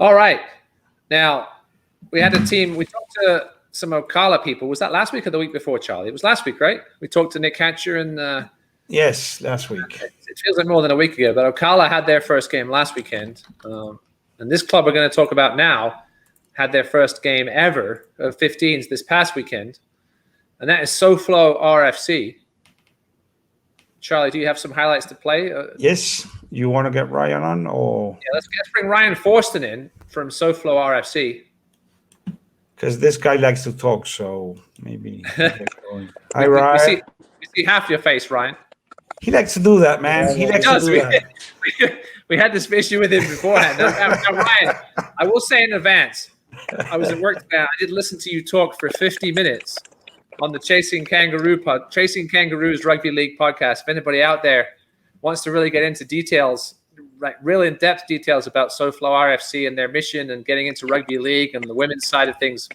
All right. Now, we had a team. We talked to some Ocala people. Was that last week or the week before, Charlie? It was last week, right? We talked to Nick Hatcher and yes, last week. It feels like more than a week ago, but Ocala had their first game last weekend. And this club we're going to talk about now had their first game ever of 15s this past weekend. And that is SOflo RFC. Charlie, do you have some highlights to play? Yes. You want to get Ryan on, or yeah, let's bring Ryan Forston in from SOflo RFC. Because this guy likes to talk, so maybe. Hi, Ryan. We see half your face, Ryan. He likes to do that, man. He likes to do that. We had this issue with him beforehand. Now, Ryan, I will say in advance, I was at work today. I did listen to you talk for 50 minutes on the Chasing Kangaroos Rugby League podcast. If anybody out there wants to really get into details, right, real in-depth details about SOflo RFC and their mission and getting into rugby league and the women's side of things,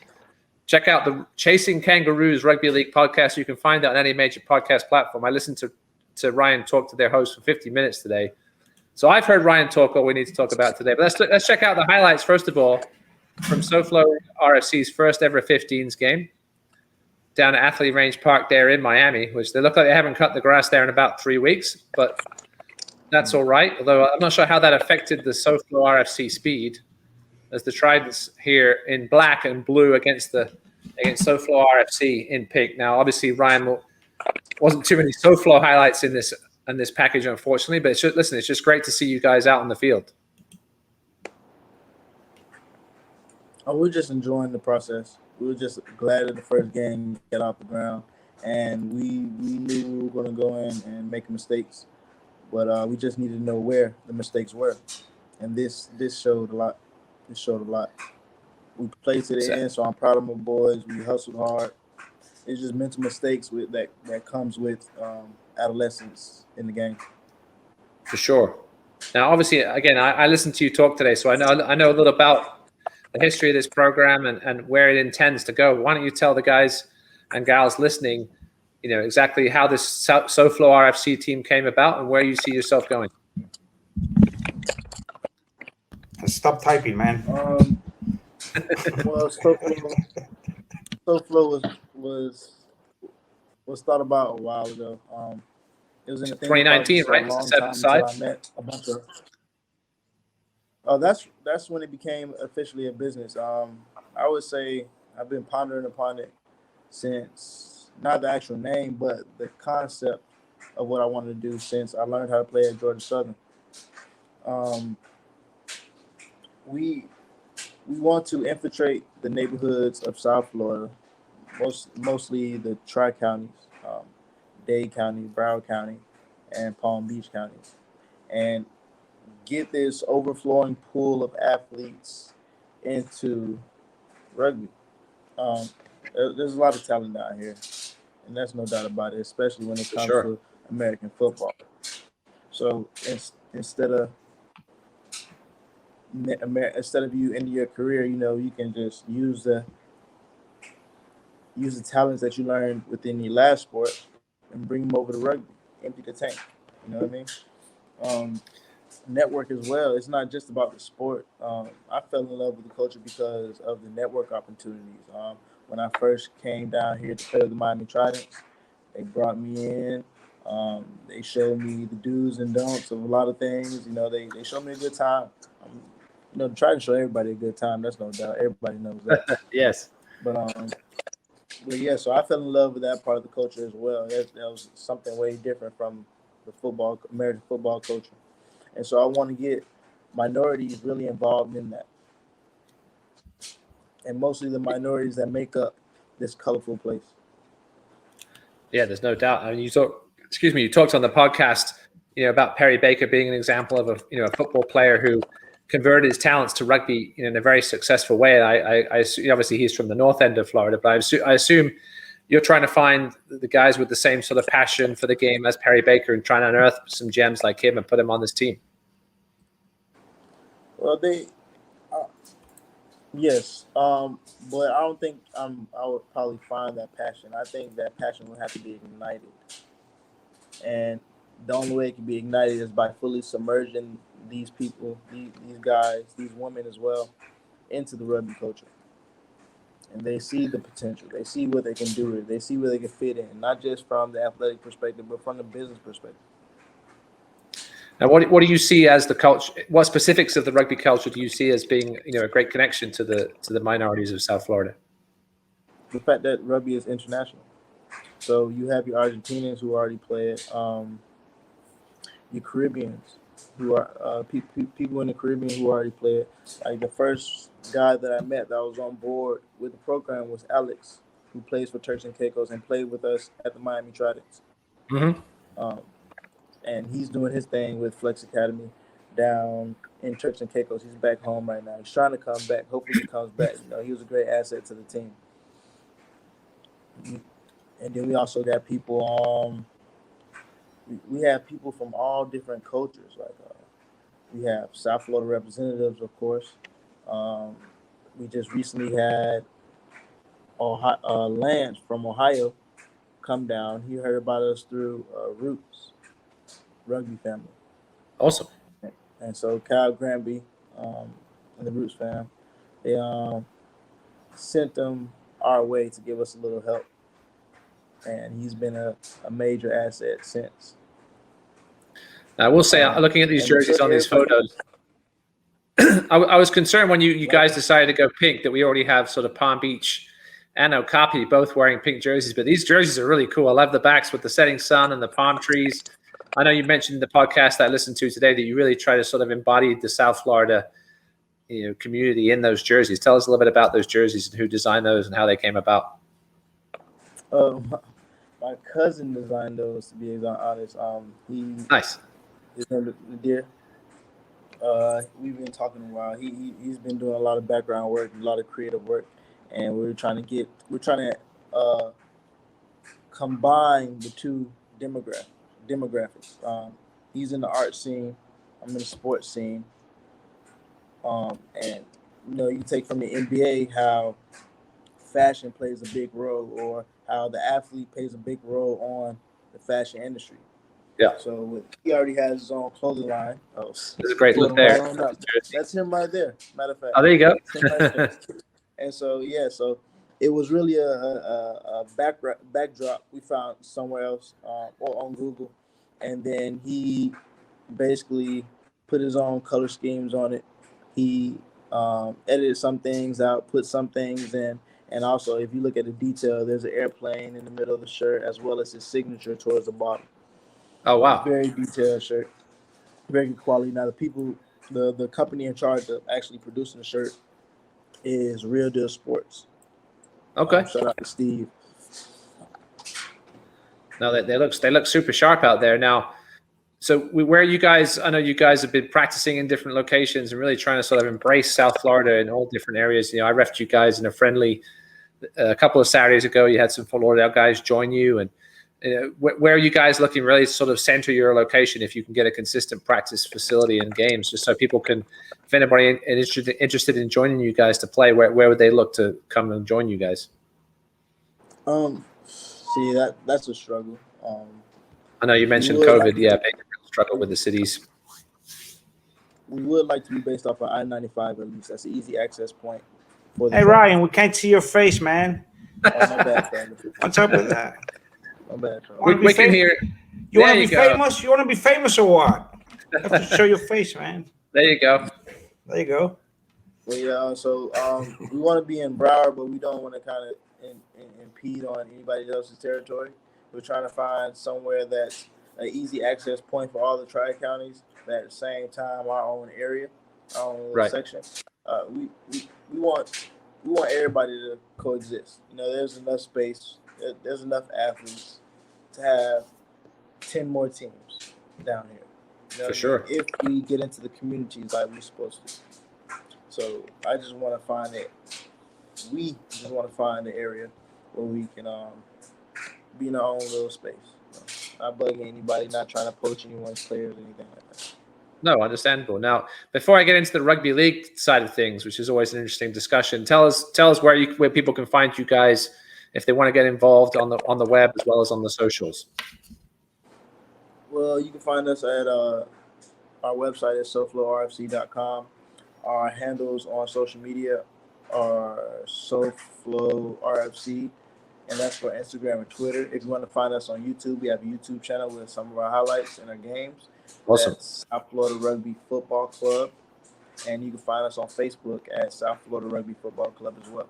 check out the Chasing Kangaroos Rugby League podcast. You can find that on any major podcast platform. I listened to Ryan talk to their host for 50 minutes today. So I've heard Ryan talk all we need to talk about today. But let's check out the highlights, first of all, from SOflo RFC's first ever 15s game down at Athlete Range Park there in Miami, which they look like they haven't cut the grass there in about 3 weeks, but that's all right. Although I'm not sure how that affected the SOflo RFC speed, as the Tridents here in black and blue against SOflo RFC in pink. Now, obviously, Ryan wasn't too many SOflo highlights in this package, unfortunately. But it's just great to see you guys out on the field. Oh, we're just enjoying the process. We were just glad that the first game got off the ground, and we knew we were going to go in and make mistakes, but we just needed to know where the mistakes were, and this showed a lot. This showed a lot. We played to the end, so I'm proud of my boys. We hustled hard. It's just mental mistakes that comes with adolescence in the game. For sure. Now, obviously, again, I listened to you talk today, so I know a little about the history of this program and where it intends to go. Why don't you tell the guys and gals listening, exactly how this SOflo RFC team came about and where you see yourself going? Stop typing, man. Well, SOflo was thought about a while ago. It was in 2019, right? Set aside. I met a bunch of. Oh, that's when it became officially a business. I would say I've been pondering upon it since, not the actual name, but the concept of what I wanted to do since I learned how to play at Georgia Southern. We want to infiltrate the neighborhoods of South Florida, mostly the Tri-Counties, Dade County, Broward County, and Palm Beach County, and get this overflowing pool of athletes into rugby. There's a lot of talent down here, and that's no doubt about it, especially when it comes to American football. So instead of you ending your career, you can just use the talents that you learned within your last sport and bring them over to rugby, empty the tank. You know what I mean? Network as well. It's not just about the sport. I fell in love with the culture because of the network opportunities. When I first came down here to play with the Miami Tridents, they brought me in. They showed me the do's and don'ts of a lot of things. They showed me a good time. Try to show everybody a good time. That's no doubt. Everybody knows that. Yes. But yeah, so I fell in love with that part of the culture as well. That was something way different from the American football culture. And so I want to get minorities really involved in that. And mostly the minorities that make up this colorful place. Yeah, there's no doubt. I mean, you talked on the podcast, about Perry Baker being an example of a football player who converted his talents to rugby in a very successful way. And I obviously he's from the north end of Florida, but I assume you're trying to find the guys with the same sort of passion for the game as Perry Baker and trying to unearth some gems like him and put him on this team. Well, yes, but I don't think I would probably find that passion. I think that passion would have to be ignited, and the only way it can be ignited is by fully submerging these people, these guys, these women as well, into the rugby culture. And they see the potential. They see what they can do with it. They see where they can fit in, not just from the athletic perspective, but from the business perspective. Now, what do you see as the culture? What specifics of the rugby culture do you see as being, a great connection to the minorities of South Florida? The fact that rugby is international. So you have your Argentinians who already play it, your Caribbeans who are people in the Caribbean who already play it. Like the first guy that I met that was on board with the program was Alex, who plays for Turks and Caicos and played with us at the Miami Tridents. Mm-hmm. And he's doing his thing with Flex Academy down in Turks and Caicos. He's back home right now. He's trying to come back. Hopefully he comes back. He was a great asset to the team. And then we also got people. We have people from all different cultures. Like we have South Florida representatives, of course. We just recently had Lance from Ohio come down. He heard about us through Roots Rugby family. Awesome. And so Kyle Granby and the Roots fam, they sent them our way to give us a little help. And he's been a major asset since. I will say, looking at these jerseys on these photos, I was concerned when you guys decided to go pink that we already have sort of Palm Beach and Okapi both wearing pink jerseys. But these jerseys are really cool. I love the backs with the setting sun and the palm trees. I know you mentioned in the podcast that I listened to today that you really try to sort of embody the South Florida community in those jerseys. Tell us a little bit about those jerseys and who designed those and how they came about. My cousin designed those, to be honest. Nice. His name is Nadir. We've been talking a while. He's been doing a lot of background work, a lot of creative work, and we're trying to combine the two demographics. He's in the art scene. I'm in the sports scene. And you take from the NBA how fashion plays a big role, or how the athlete plays a big role on the fashion industry. Yeah. So he already has his own clothing line. There's a great look there. That's him right there. Matter of fact. Oh, there you go. And so it was really a backdrop we found somewhere else or on Google, and then he basically put his own color schemes on it. He edited some things out, put some things in. And also, if you look at the detail, there's an airplane in the middle of the shirt, as well as his signature towards the bottom. Oh, wow. Very detailed shirt. Very good quality. Now, the company in charge of actually producing the shirt is Real Deal Sports. Okay. Shout out to Steve. No, they look super sharp out there. Now, so where you guys, I know you guys have been practicing in different locations and really trying to sort of embrace South Florida in all different areas. I refed you guys in a friendly a couple of Saturdays ago. You had some Fort Lauderdale guys join you. And where are you guys looking really to sort of center your location if you can get a consistent practice facility and games, just so people can, if anybody is interested in joining you guys to play, where would they look to come and join you guys? See, that's a struggle. I know you mentioned COVID. Yeah, big struggle with the cities. We would like to be based off of I-95 at least. That's an easy access point. Hey, Ryan, we can't see your face, man. Oh, my bad, brother. What's up with that? My bad, brother. We can hear. You want to be famous? You want to be famous or what? You have to show your face, man. There you go. There you go. Well, yeah, so we want to be in Broward, but we don't want to kind of impede on anybody else's territory. We're trying to find somewhere that's an easy access point for all the tri-counties, but at the same time, our own area, our own little section. We want everybody to coexist. There's enough space. There's enough athletes to have 10 more teams down here. For sure. If we get into the communities like we're supposed to. So I just want to find it. We just want to find the area where we can be in our own little space. Not bugging anybody, not trying to poach anyone's players or anything like that. No, understandable. Now, before I get into the rugby league side of things, which is always an interesting discussion, tell us where people can find you guys if they want to get involved on the web as well as on the socials. Well, you can find us at Our website is SOfloRFC.com. Our handles on social media are SOfloRFC, and that's for Instagram and Twitter. If you want to find us on YouTube, we have a YouTube channel with some of our highlights and our games. Awesome. That's South Florida Rugby Football Club. And you can find us on Facebook at South Florida Rugby Football Club as well.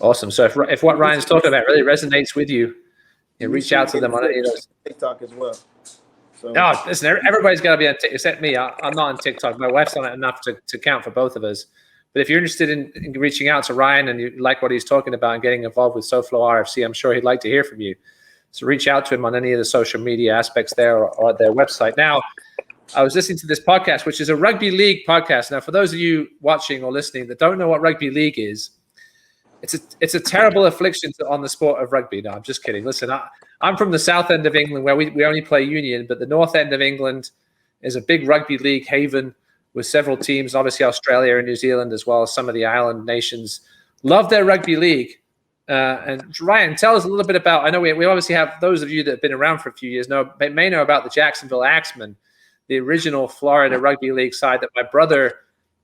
Awesome. So if what Ryan's talking about really resonates with you, reach out to them on any of those. TikTok as well. So, no, listen, everybody's got to be on TikTok, except me. I'm not on TikTok. My wife's on it enough to count for both of us. But if you're interested in reaching out to Ryan and you like what he's talking about and getting involved with SOflo RFC, I'm sure he'd like to hear from you. So reach out to him on any of the social media aspects there or their website. Now, I was listening to this podcast, which is a rugby league podcast. Now, for those of you watching or listening that don't know what rugby league is, it's a terrible affliction on the sport of rugby. No, I'm just kidding. Listen, I'm from the south end of England where we only play union, but the north end of England is a big rugby league haven with several teams, obviously Australia and New Zealand, as well as some of the island nations, love their rugby league. And Ryan, tell us a little bit about, I know we obviously have those of you that have been around for a few years may know about the Jacksonville Axemen, the original Florida rugby league side that my brother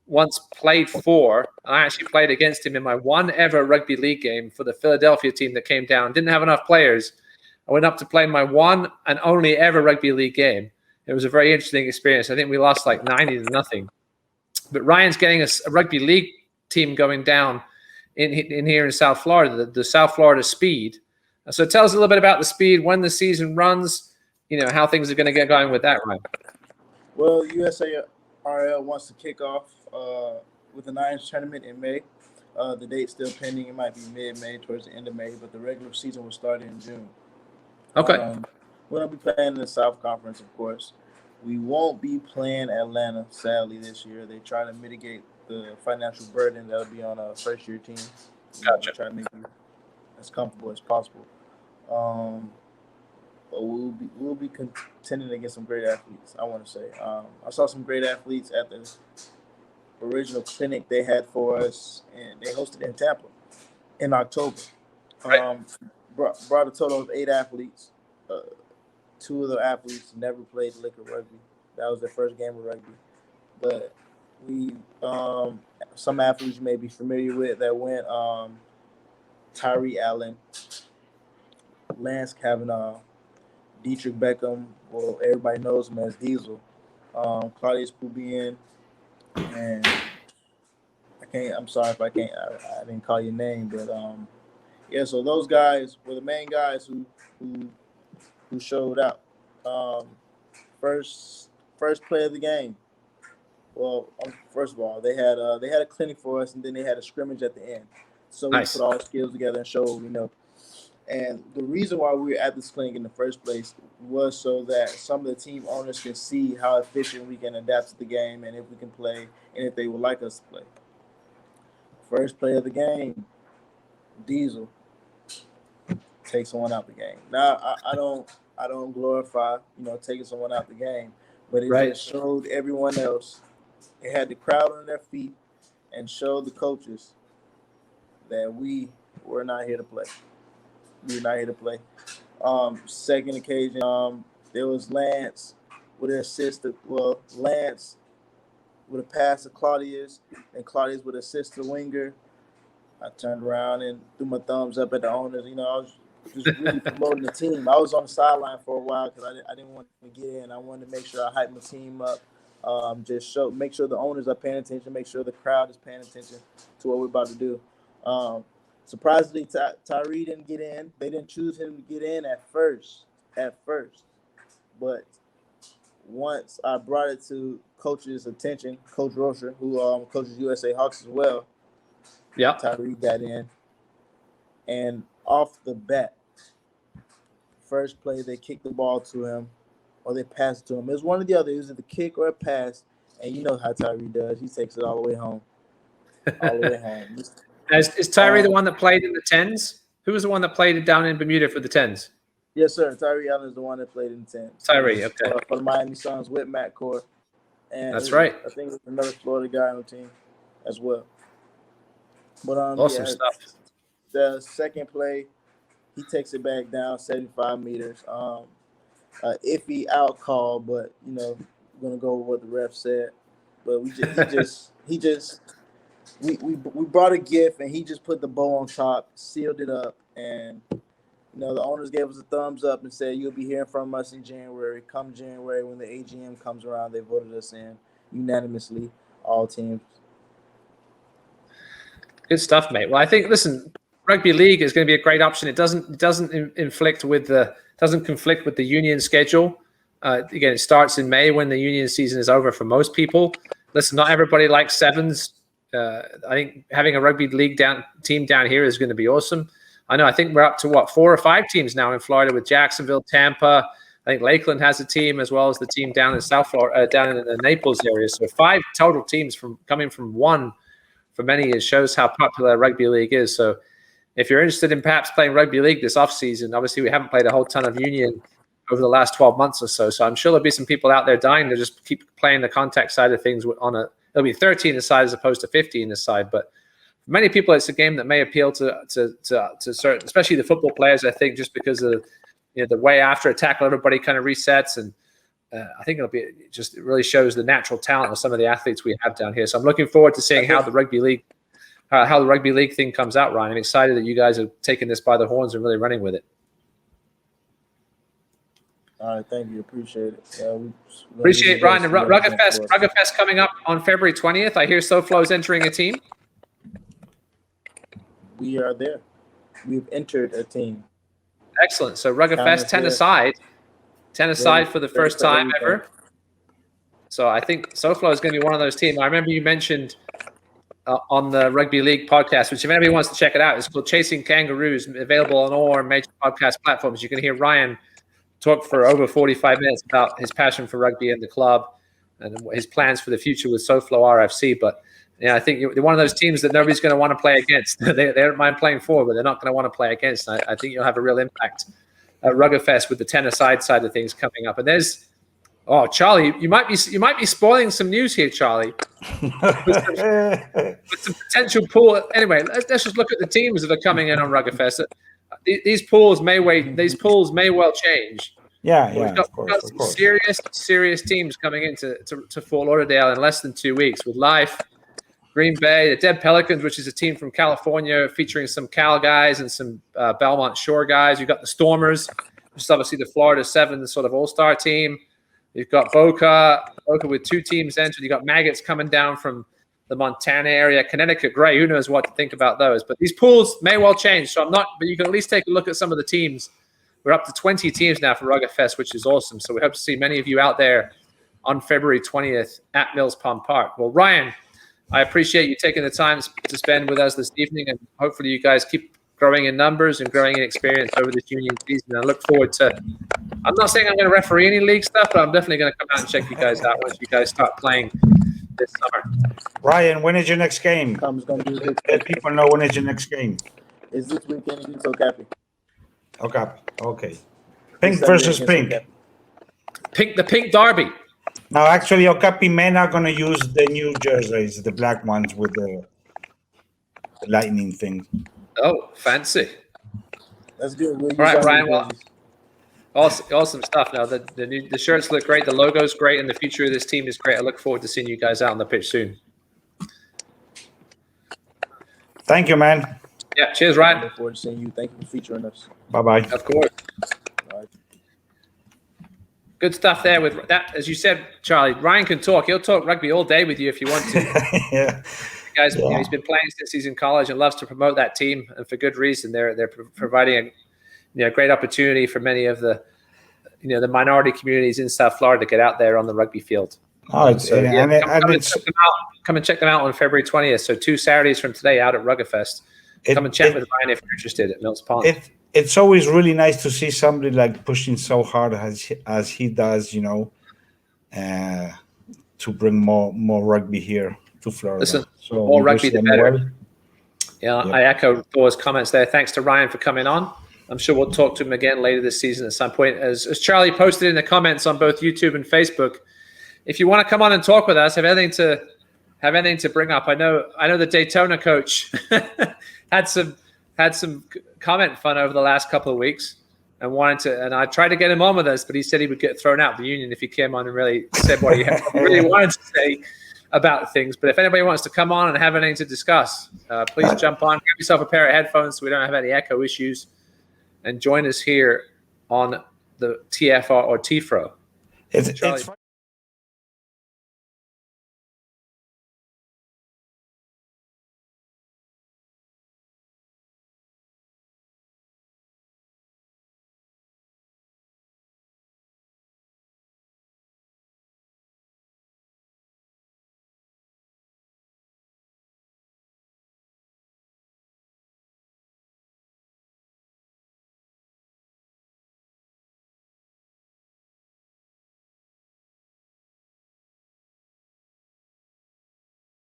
once played for. I actually played against him in my one ever rugby league game for the Philadelphia team that came down. Didn't have enough players. I went up to play my one and only ever rugby league game. It was a very interesting experience. I think we lost like 90-0. But Ryan's getting a rugby league team going down in here in South Florida, the South Florida Speed. So tell us a little bit about the Speed, when the season runs, how things are going to get going with that, Ryan. Well, USARL wants to kick off with the Nines tournament in May. The date's still pending. It might be mid-May, towards the end of May, but the regular season will start in June. Okay. We're going to be playing in the South Conference, of course. We won't be playing Atlanta, sadly, this year. They try to mitigate the financial burden that'll be on a first-year team. Gotcha. Try to make it as comfortable as possible. But we'll be contending against some great athletes, I want to say. I saw some great athletes at the original clinic they had for us, and they hosted in Tampa in October. Right. Brought a total of 8 athletes. 2 of the athletes never played liquor rugby. That was their first game of rugby. But we, some athletes you may be familiar with that went, Tyree Allen, Lance Kavanaugh, Dietrich Beckham, well, everybody knows him as Diesel, Claudius Pubian, and I'm sorry if I didn't call your name, but yeah, so those guys were the main guys who showed up. First play of the game. Well, first of all, they had a clinic for us, and then they had a scrimmage at the end. So nice. We put all our skills together and show what we know. And the reason why we were at this clinic in the first place was so that some of the team owners can see how efficient we can adapt to the game and if we can play and if they would like us to play. First play of the game, Diesel takes someone out the game. Now, I don't glorify, taking someone out the game, but it just showed everyone else. It had the crowd on their feet and showed the coaches that we were not here to play. We were not here to play. Second occasion, there was Lance with an assist. Lance with a pass to Claudius, and Claudius with an assist to Winger. I turned around and threw my thumbs up at the owners. I was just really promoting the team. I was on the sideline for a while because I didn't want to get in. I wanted to make sure I hyped my team up. Make sure the owners are paying attention, make sure the crowd is paying attention to what we're about to do. Surprisingly, Tyree didn't get in. They didn't choose him to get in at first. But once I brought it to coach's attention, Coach Rocher, who coaches USA Hawks as well, yeah, Tyree got in. And off the bat, first play, they kicked the ball to him or they passed it to him. It was one or the other. It was either kick or a pass. And you know how Tyree does. He takes it all the way home. Is Tyree the one that played in the 10s? Who was the one that played down in Bermuda for the 10s? Yes, sir. Tyree Allen is the one that played in the 10s. Tyree, okay. For the Miami Suns with Matt Core. And that's right. I think there's another Florida guy on the team as well. But awesome stuff. The second play, he takes it back down 75 meters. Iffy out call, but gonna go with what the ref said, but we brought a gift and he just put the bow on top, sealed it up, and the owners gave us a thumbs up and said you'll be hearing from us in January. Come January when the AGM comes around, they voted us in unanimously, all teams. Good stuff, mate. Well, I think rugby league is going to be a great option. It doesn't conflict with the union schedule. Again, it starts in May when the union season is over for most people. Listen, not everybody likes sevens. I think having a rugby league team down here is going to be awesome. I think we're up to 4 or 5 teams now in Florida with Jacksonville, Tampa. I think Lakeland has a team as well as the team down in South Florida, down in the Naples area. So 5 total teams coming from one for many years shows how popular rugby league is. So if you're interested in perhaps playing rugby league this offseason, obviously we haven't played a whole ton of union over the last 12 months or so. So I'm sure there'll be some people out there dying to just keep playing the contact side of things it'll be 13 aside as opposed to 15 aside. But for many people, it's a game that may appeal to certain, especially the football players, I think, just because of the way after a tackle, everybody kind of resets. And I think it really shows the natural talent of some of the athletes we have down here. So I'm looking forward to seeing how the rugby league thing comes out, Ryan. I'm excited that you guys are taking this by the horns and really running with it. All right, thank you. Appreciate it. Appreciate it, Ryan. And Ruggerfest coming up on February 20th. I hear SOflo is entering a team. We are there. We've entered a team. Excellent. So Ruggerfest 10 aside. 10 aside for the first time ever. So I think SOflo is going to be one of those teams. I remember you mentioned on the Rugby League podcast, which if anybody wants to check it out, it's called Chasing Kangaroos, available on all major podcast platforms. You can hear Ryan talk for over 45 minutes about his passion for rugby and the club and his plans for the future with SOflo RFC. But I think you're one of those teams that nobody's going to want to play against. they don't mind playing for, but they're not going to want to play against. I think you'll have a real impact at Ruggerfest with the 10-a-side side of things coming up. And there's, Charlie, you might be spoiling some news here, Charlie. with some potential pool. Anyway, let's just look at the teams that are coming in on Ruggerfest. These pools may well change. Yeah, we've got some serious teams coming into Fort Lauderdale in less than 2 weeks with Life, Green Bay, the Dead Pelicans, which is a team from California featuring some Cal guys and some Belmont Shore guys. You've got the Stormers, which is obviously the Florida 7 sort of all-star team. You've got Boca with 2 teams entered. You've got Maggots coming down from the Montana area, Connecticut Gray. Who knows what to think about those? But these pools may well change. So but you can at least take a look at some of the teams. We're up to 20 teams now for Ruggerfest, which is awesome. So we hope to see many of you out there on February 20th at Mills Pond Park. Well, Ryan, I appreciate you taking the time to spend with us this evening, and hopefully you guys keep growing in numbers and growing in experience over this union season. I look forward to – I'm not saying I'm going to referee any league stuff, but I'm definitely going to come out and check you guys out once you guys start playing this summer. Ryan, when is your next game? Let people know when is your next game. It's this weekend against Okapi. Okay. Pink versus Pink. The Pink Derby. Now, actually, Okapi men are going to use the new jerseys, the black ones with the lightning thing. Oh, fancy. That's good. All right, Ryan. Well, awesome stuff. Now, the shirts look great. The logo's great, and the future of this team is great. I look forward to seeing you guys out on the pitch soon. Thank you, man. Yeah, cheers, Ryan. I look forward to seeing you. Thank you for featuring us. Bye-bye. Of course. Bye. Good stuff there with that. As you said, Charlie, Ryan can talk. He'll talk rugby all day with you if you want to. Yeah. Guys, he's been playing since he's in college and loves to promote that team, and for good reason. They're providing a great opportunity for many of the the minority communities in South Florida to get out there on the rugby field. Come and check them out on February 20th. So 2 Saturdays from today out at Ruggerfest. Come and chat with Ryan if you're interested at Mills Pond. It's always really nice to see somebody like pushing so hard as he does, to bring more rugby here to Florida. Listen, so more rugby the better. Well. Yeah, I echo Thor's comments there. Thanks to Ryan for coming on. I'm sure we'll talk to him again later this season at some point. As Charlie posted in the comments on both YouTube and Facebook, if you want to come on and talk with us, have anything to bring up. I know the Daytona coach had some comment fun over the last couple of weeks. and wanted to. And I tried to get him on with us, but he said he would get thrown out of the union if he came on and really said what he really wanted to say about things. But if anybody wants to come on and have anything to discuss, please jump on. Get yourself a pair of headphones so we don't have any echo issues, and join us here on the TFR or TFRO. It's